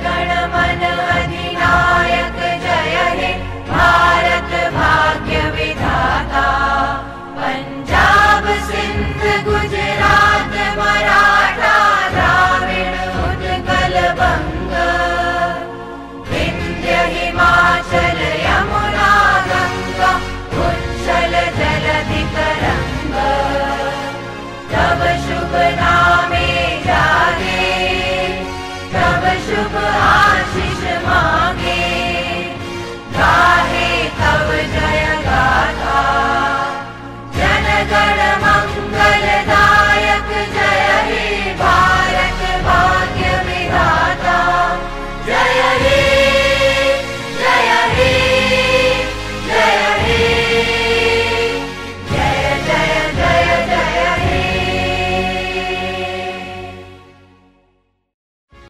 गण मन अधिनायक जय हे भारत भाग्य विधाता। पंजाब सिंध गुजरात मराठा द्राविड़ उत्कल बंग, विंध्य हिमाचल यमुना गंगा उच्छल जलधि तरंग। तब शुभ नाम